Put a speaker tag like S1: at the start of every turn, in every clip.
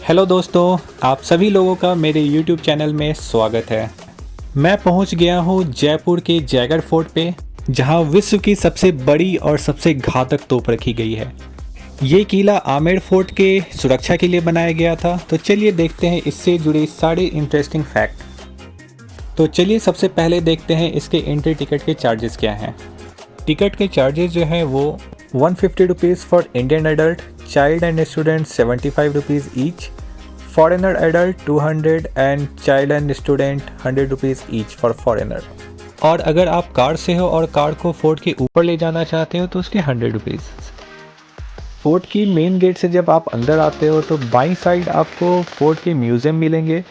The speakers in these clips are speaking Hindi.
S1: हेलो दोस्तों, आप सभी लोगों का मेरे YouTube चैनल में स्वागत है। मैं पहुंच गया हूं जयपुर के जयगढ़ फोर्ट पे, जहां विश्व की सबसे बड़ी और सबसे घातक तोप रखी गई है। ये किला आमेर फोर्ट के सुरक्षा के लिए बनाया गया था। तो चलिए देखते हैं इससे जुड़े सारे इंटरेस्टिंग फैक्ट। तो चलिए सबसे पहले देखते हैं इसके एंट्री टिकट के चार्जेस क्या हैं। टिकट के चार्जेस जो हैं वो 150 rupees for Indian adult, child and student 75 rupees each, foreigner adult 200 and child and student 100 rupees each for foreigner. और अगर आप कार से हो और कार को फोर्ट के ऊपर ले जाना चाहते हो तो उसके 100 रुपीज़। फोर्ट की मेन गेट से जब आप अंदर आते हो तो बाईं साइड आपको फोर्ट के म्यूज़ियम मिलेंगे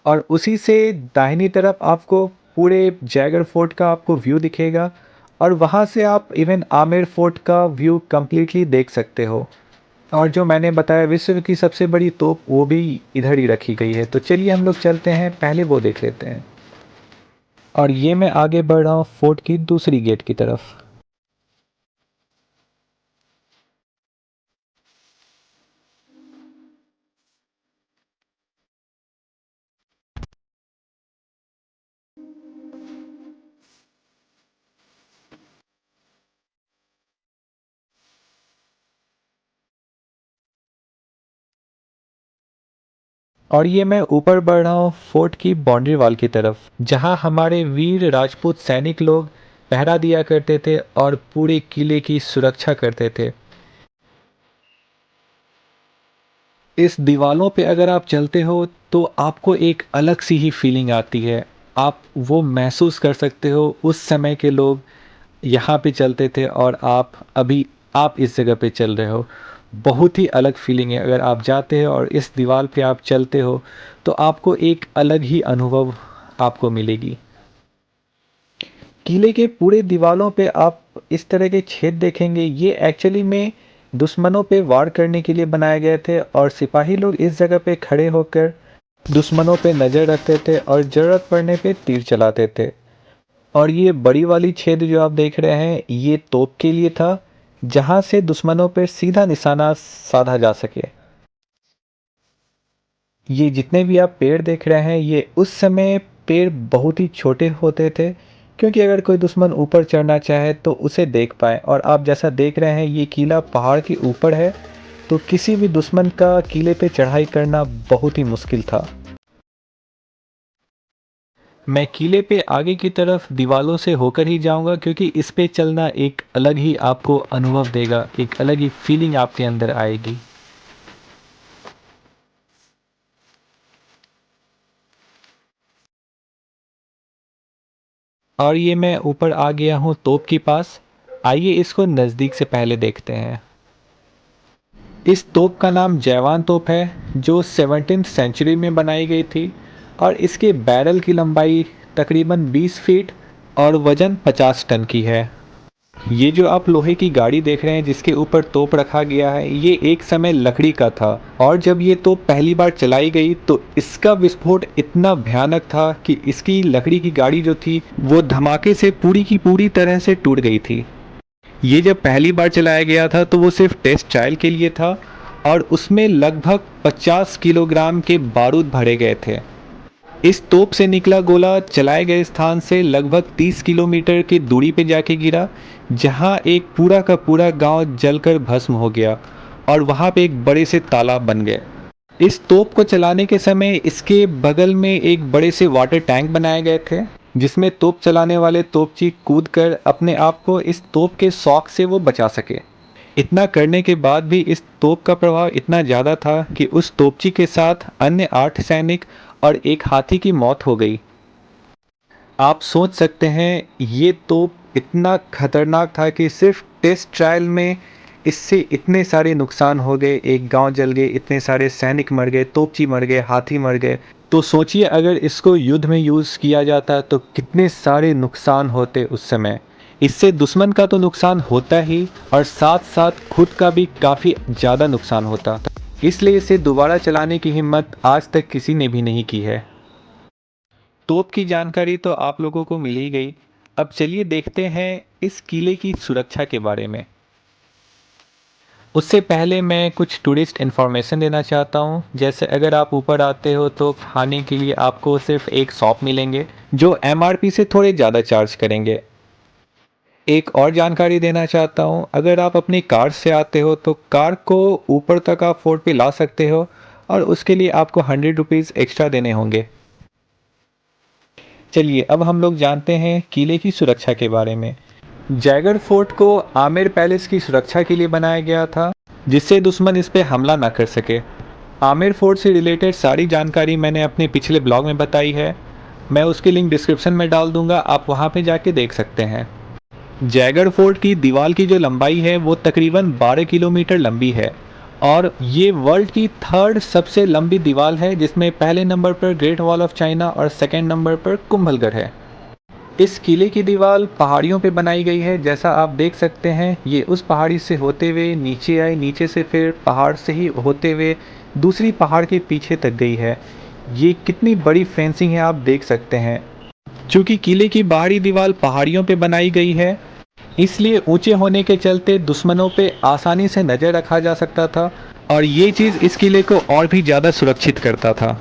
S1: और उसी से दाहिनी तरफ आपको पूरे जयगढ़ फोर्ट का आपको व्यू दिखेगा और वहाँ से आप इवन आमेर फोर्ट का व्यू कम्प्लीटली देख सकते हो। और जो मैंने बताया विश्व की सबसे बड़ी तोप वो भी इधर ही रखी गई है। तो चलिए हम लोग चलते हैं, पहले वो देख लेते हैं। और ये मैं आगे बढ़ रहा हूँ फोर्ट की दूसरी गेट की तरफ। और ये मैं ऊपर बढ़ रहा हूँ फोर्ट की बाउंड्री वॉल की तरफ, जहाँ हमारे वीर राजपूत सैनिक लोग पहरा दिया करते थे और पूरे किले की सुरक्षा करते थे। इस दीवालों पे अगर आप चलते हो तो आपको एक अलग सी ही फीलिंग आती है। आप वो महसूस कर सकते हो उस समय के लोग यहाँ पे चलते थे और आप इस जगह पे चल रहे हो। बहुत ही अलग फीलिंग है। अगर आप जाते हो और इस दीवार पे आप चलते हो तो आपको एक अलग ही अनुभव आपको मिलेगी। किले के पूरे दीवालों पे आप इस तरह के छेद देखेंगे। ये एक्चुअली में दुश्मनों पे वार करने के लिए बनाए गए थे और सिपाही लोग इस जगह पे खड़े होकर दुश्मनों पे नज़र रखते थे और ज़रूरत पड़ने पे तीर चलाते थे। और ये बड़ी वाली छेद जो आप देख रहे हैं ये तोप के लिए था, जहां से दुश्मनों पर सीधा निशाना साधा जा सके। ये जितने भी आप पेड़ देख रहे हैं ये उस समय पेड़ बहुत ही छोटे होते थे, क्योंकि अगर कोई दुश्मन ऊपर चढ़ना चाहे तो उसे देख पाए। और आप जैसा देख रहे हैं ये किला पहाड़ के ऊपर है, तो किसी भी दुश्मन का किले पे चढ़ाई करना बहुत ही मुश्किल था। मैं किले पे आगे की तरफ दीवालों से होकर ही जाऊंगा, क्योंकि इस पे चलना एक अलग ही आपको अनुभव देगा, एक अलग ही फीलिंग आपके अंदर आएगी। और ये मैं ऊपर आ गया हूँ तोप के पास। आइए इसको नज़दीक से पहले देखते हैं। इस तोप का नाम जयवान तोप है, जो 17th सेंचुरी में बनाई गई थी। और इसके बैरल की लंबाई तकरीबन 20 फीट और वज़न 50 टन की है। ये जो आप लोहे की गाड़ी देख रहे हैं जिसके ऊपर तोप रखा गया है, ये एक समय लकड़ी का था। और जब ये तोप पहली बार चलाई गई तो इसका विस्फोट इतना भयानक था कि इसकी लकड़ी की गाड़ी जो थी वो धमाके से पूरी की पूरी तरह से टूट गई थी। ये जब पहली बार चलाया गया था तो वो सिर्फ टेस्ट ट्रायल के लिए था और उसमें लगभग 50 किलोग्राम के बारूद भरे गए थे। इस तोप से निकला गोला चलाए गए स्थान से लगभग 30 किलोमीटर की दूरी पे जाके गिरा, जहां एक पूरा का पूरा गांव जलकर भस्म हो गया और वहां पे एक बड़े से तालाब बन गए। इस तोप को चलाने के समय इसके बगल में एक बड़े से वाटर टैंक बनाए गए थे, जिसमें तोप चलाने वाले तोपची कूद कर अपने आप को इस तोप के शॉक से वो बचा सके। इतना करने के बाद भी इस तोप का प्रभाव इतना ज़्यादा था कि उस तोपची के साथ अन्य 8 सैनिक और एक हाथी की मौत हो गई। आप सोच सकते हैं ये तोप इतना खतरनाक था कि सिर्फ टेस्ट ट्रायल में इससे इतने सारे नुकसान हो गए, एक गांव जल गए, इतने सारे सैनिक मर गए, तोपची मर गए, हाथी मर गए। तो सोचिए अगर इसको युद्ध में यूज़ किया जाता तो कितने सारे नुकसान होते उस समय। इससे दुश्मन का तो नुकसान होता ही और साथ साथ खुद का भी काफ़ी ज़्यादा नुकसान होता। इसलिए इसे दोबारा चलाने की हिम्मत आज तक किसी ने भी नहीं की है। तोप की जानकारी तो आप लोगों को मिल ही गई। अब चलिए देखते हैं इस किले की सुरक्षा के बारे में। उससे पहले मैं कुछ टूरिस्ट इन्फॉर्मेशन देना चाहता हूँ। जैसे अगर आप ऊपर आते हो तो खाने के लिए आपको सिर्फ एक शॉप मिलेंगे जो एमआरपी से थोड़े ज़्यादा चार्ज करेंगे। एक और जानकारी देना चाहता हूँ, अगर आप अपनी कार से आते हो तो कार को ऊपर तक आप फोर्ट पे ला सकते हो और उसके लिए आपको 100 रुपीज़ एक्स्ट्रा देने होंगे। चलिए अब हम लोग जानते हैं किले की सुरक्षा के बारे में। जयगढ़ फोर्ट को आमेर पैलेस की सुरक्षा के लिए बनाया गया था, जिससे दुश्मन इस पे हमला ना कर सके। आमेर फोर्ट से रिलेटेड सारी जानकारी मैंने अपने पिछले ब्लॉग में बताई है, मैं उसकी लिंक डिस्क्रिप्शन में डाल दूंगा, आप वहाँ पे जाके देख सकते हैं। जयगढ़ फोर्ट की दीवार की जो लंबाई है वो तकरीबन 12 किलोमीटर लंबी है और ये वर्ल्ड की थर्ड सबसे लंबी दीवार है, जिसमें पहले नंबर पर ग्रेट वॉल ऑफ चाइना और सेकंड नंबर पर कुंभलगढ़ है। इस किले की दीवार पहाड़ियों पे बनाई गई है, जैसा आप देख सकते हैं। ये उस पहाड़ी से होते हुए नीचे आई, नीचे से फिर पहाड़ से ही होते हुए दूसरी पहाड़ के पीछे तक गई है। ये कितनी बड़ी फेंसिंग है आप देख सकते हैं। चूँकि किले की बाहरी दीवार पहाड़ियों पे बनाई गई है, इसलिए ऊंचे होने के चलते दुश्मनों पे आसानी से नज़र रखा जा सकता था और ये चीज़ इस किले को और भी ज़्यादा सुरक्षित करता था।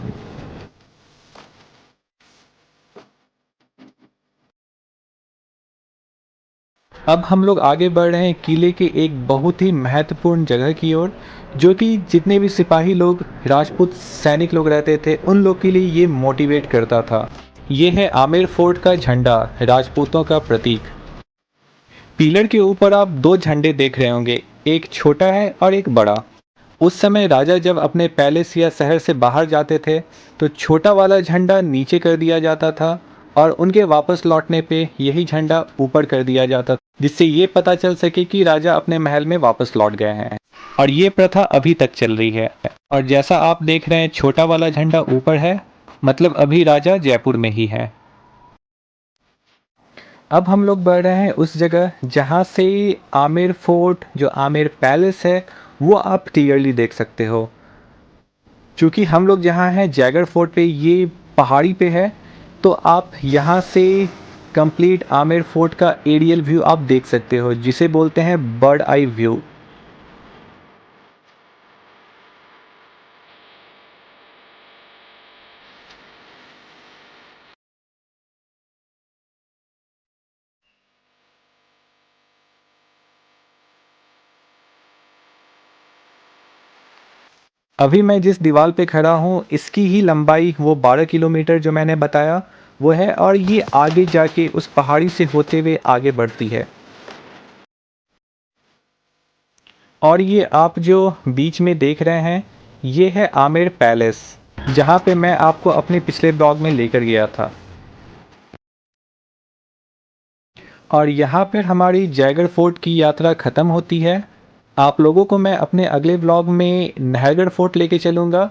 S1: अब हम लोग आगे बढ़ रहे हैं किले के एक बहुत ही महत्वपूर्ण जगह की ओर, जो कि जितने भी सिपाही लोग, राजपूत सैनिक लोग रहते थे, उन लोग के लिए ये मोटिवेट करता था। ये है आमेर फोर्ट का झंडा, राजपूतों का प्रतीक। पिलर के ऊपर आप दो झंडे देख रहे होंगे, एक छोटा है और एक बड़ा। उस समय राजा जब अपने पैलेस या शहर से बाहर जाते थे तो छोटा वाला झंडा नीचे कर दिया जाता था और उनके वापस लौटने पे यही झंडा ऊपर कर दिया जाता था, जिससे ये पता चल सके कि राजा अपने महल में वापस लौट गए हैं। और ये प्रथा अभी तक चल रही है। और जैसा आप देख रहे हैं छोटा वाला झंडा ऊपर है, मतलब अभी राजा जयपुर में ही है। अब हम लोग बढ़ रहे हैं उस जगह जहाँ से आमेर फोर्ट, जो आमेर पैलेस है, वो आप क्लियरली देख सकते हो। चूँकि हम लोग जहाँ हैं जयगढ़ फोर्ट पे, ये पहाड़ी पे है, तो आप यहाँ से कंप्लीट आमेर फोर्ट का एरियल व्यू आप देख सकते हो, जिसे बोलते हैं बर्ड आई व्यू। अभी मैं जिस दीवार पे खड़ा हूँ, इसकी ही लंबाई वो 12 किलोमीटर जो मैंने बताया वो है, और ये आगे जाके उस पहाड़ी से होते हुए आगे बढ़ती है। और ये आप जो बीच में देख रहे हैं, ये है आमेर पैलेस, जहाँ पे मैं आपको अपने पिछले ब्लॉग में लेकर गया था। और यहाँ पर हमारी जयगढ़ फोर्ट की यात्रा ख़त्म होती है। आप लोगों को मैं अपने अगले व्लॉग में नाहरगढ़ फोर्ट लेके चलूँगा,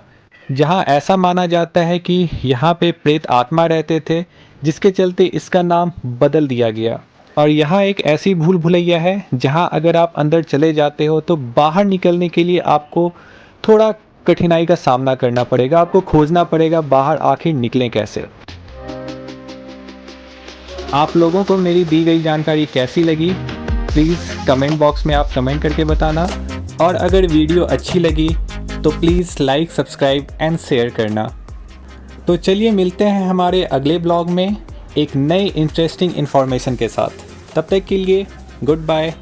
S1: जहाँ ऐसा माना जाता है कि यहाँ पे प्रेत आत्मा रहते थे, जिसके चलते इसका नाम बदल दिया गया। और यहाँ एक ऐसी भूल भुलैया है जहाँ अगर आप अंदर चले जाते हो तो बाहर निकलने के लिए आपको थोड़ा कठिनाई का सामना करना पड़ेगा, आपको खोजना पड़ेगा बाहर आखिर निकलें कैसे। आप लोगों को मेरी दी गई जानकारी कैसी लगी, प्लीज़ कमेंट बॉक्स में आप कमेंट करके बताना। और अगर वीडियो अच्छी लगी तो please like, subscribe and share करना। तो चलिए मिलते हैं हमारे अगले ब्लॉग में एक नई इंटरेस्टिंग इन्फॉर्मेशन के साथ। तब तक के लिए गुड बाय।